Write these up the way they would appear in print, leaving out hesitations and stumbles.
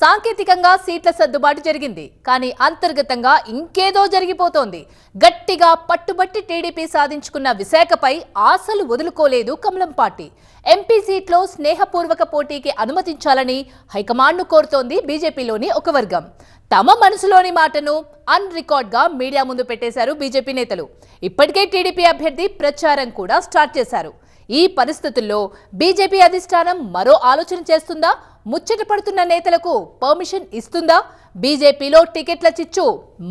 సాంకేతికంగా సీట్ల సర్దుబాటు జరిగింది, కానీ అంతర్గతంగా ఇంకేదో జరిగిపోతోంది. గట్టిగా పట్టుబట్టి టీడీపీ సాధించుకున్న విశాఖపై ఆశలు వదులుకోలేదు కమలం పార్టీ. ఎంపీ సీట్లో స్నేహపూర్వక పోటీకి అనుమతించాలని హైకమాండ్ను కోరుతోంది బీజేపీలోని ఒక వర్గం. తమ మనసులోని మాటను అన్ రికార్డ్గా మీడియా ముందు పెట్టేశారు బీజేపీ నేతలు. ఇప్పటికే టీడీపీ అభ్యర్థి ప్రచారం కూడా స్టార్ట్ చేశారు. ఈ పరిస్థితుల్లో బీజేపీ అధిష్టానం మరో ఆలోచన చేస్తుందా? ముచ్చట పడుతున్న నేతలకు పర్మిషన్ ఇస్తుందా? బీజేపీలో టికెట్ల చిచ్చు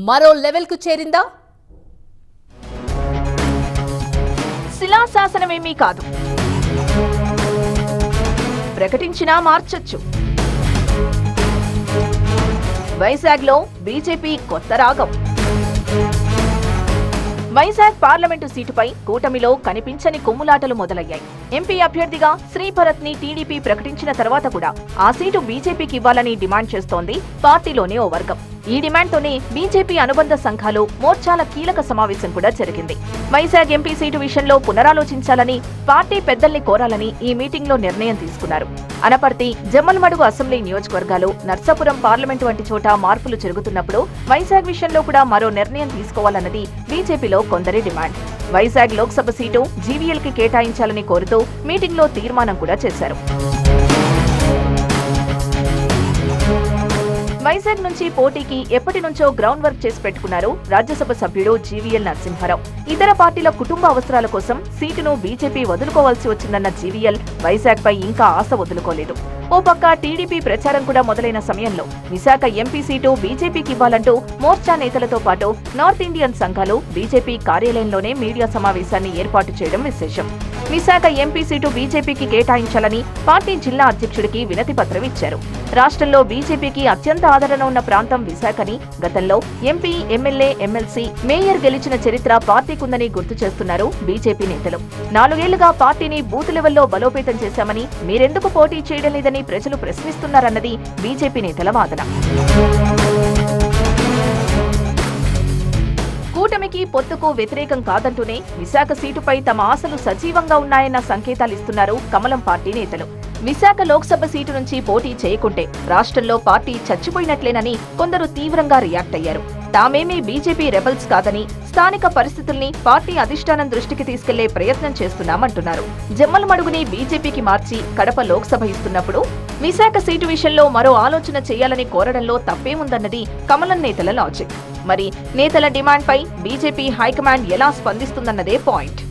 మరో లెవెల్కు చేరిందా? శిలాశాసనమేమీ కాదు, ప్రకటించినా మార్చొచ్చు. వైజాగ్లో బీజేపీ కొత్త రాగం. వైజాగ్ పార్లమెంటు సీటుపై కూటమిలో కనిపించని కుమ్ములాటలు మొదలయ్యాయి. ఎంపీ అభ్యర్థిగా శ్రీభరత్ ని టీడీపీ ప్రకటించిన తర్వాత కూడా ఆ సీటు బీజేపీకి ఇవ్వాలని డిమాండ్ చేస్తోంది పార్టీలోని ఓ వర్గం. ఈ డిమాండ్తోనే బీజేపీ అనుబంధ సంఘాలు మోర్చాల కీలక సమావేశం కూడా జరిగింది. వైజాగ్ ఎంపీ సీటు విషయంలో పునరాలోచించాలని పార్టీ పెద్దల్ని కోరాలని ఈ మీటింగ్లో నిర్ణయం తీసుకున్నారు. అనపర్తి, జమ్మలమడుగు అసెంబ్లీ నియోజకవర్గాలు, నర్సాపురం పార్లమెంటు వంటి చోట మార్పులు జరుగుతున్నప్పుడు వైజాగ్ విషయంలో కూడా మరో నిర్ణయం తీసుకోవాలన్నది బీజేపీలో కొందరి డిమాండ్. వైజాగ్ లోక్సభ సీటు జీవీఎల్ కి కేటాయించాలని కోరుతూ మీటింగ్లో తీర్మానం కూడా చేశారు. వైజాగ్ నుంచి పోటీకి ఎప్పటి నుంచో గ్రౌండ్ వర్క్ చేసి పెట్టుకున్నారు రాజ్యసభ సభ్యుడు జీవీఎల్ నరసింహారావు. ఇతర పార్టీల కుటుంబ అవసరాల కోసం సీటును బీజేపీ వదులుకోవాల్సి వచ్చిందన్న జీవీఎల్ వైజాగ్ పై ఇంకా ఆశ వదులుకోలేదు. ఓ పక్క టీడీపీ ప్రచారం కూడా మొదలైన సమయంలో విశాఖ ఎంపీ సీటు బీజేపీకి ఇవ్వాలంటూ మోర్చా నేతలతో పాటు నార్త్ ఇండియన్ సంఘాలు బీజేపీ కార్యాలయంలోనే మీడియా సమావేశాన్ని ఏర్పాటు చేయడం విశేషం. విశాఖ ఎంపీ సీటు బీజేపీకి కేటాయించాలని పార్టీ జిల్లా అధ్యక్షుడికి వినతి పత్రం ఇచ్చారు. రాష్ట్రంలో బీజేపీకి అత్యంత ఆదరణ ఉన్న ప్రాంతం విశాఖని గతంలో ఎంపీ, ఎమ్మెల్యే, ఎమ్మెల్సీ, మేయర్ గెలిచిన చరిత్ర పార్టీకుందని గుర్తు చేస్తున్నారు బీజేపీ నేతలు. 4 ఏళ్లుగా పార్టీని బూత్ లెవెల్లో బలోపేతం చేశామని, మీరెందుకు పోటీ చేయడం లేదని ప్రజలు ప్రశ్నిస్తున్నారన్నది బీజేపీ నేతల వాదన. కూటమికి, పొత్తుకు వ్యతిరేకం కాదంటూనే విశాఖ సీటుపై తమ ఆశలు సజీవంగా ఉన్నాయన్న సంకేతాలిస్తున్నారు కమలం పార్టీ నేతలు. విశాఖ లోక్సభ సీటు నుంచి పోటీ చేయకుంటే రాష్ట్రంలో పార్టీ చచ్చిపోయినట్లేనని కొందరు తీవ్రంగా రియాక్ట్ అయ్యారు. తామేమీ బీజేపీ రెబల్స్ కాదని, స్థానిక పరిస్థితుల్ని పార్టీ అధిష్టానం దృష్టికి తీసుకెళ్లే ప్రయత్నం చేస్తున్నామంటున్నారు. జమ్మలమడుగుని బీజేపీకి మార్చి కడప లోక్సభ ఇస్తున్నప్పుడు విశాఖ సీటు విషయంలో మరో ఆలోచన చేయాలని కోరడంలో తప్పేముందన్నది కమలం నేతల లాజిక్. మరి నేతల డిమాండ్పై బీజేపీ హైకమాండ్ ఎలా స్పందిస్తుందన్నదే పాయింట్.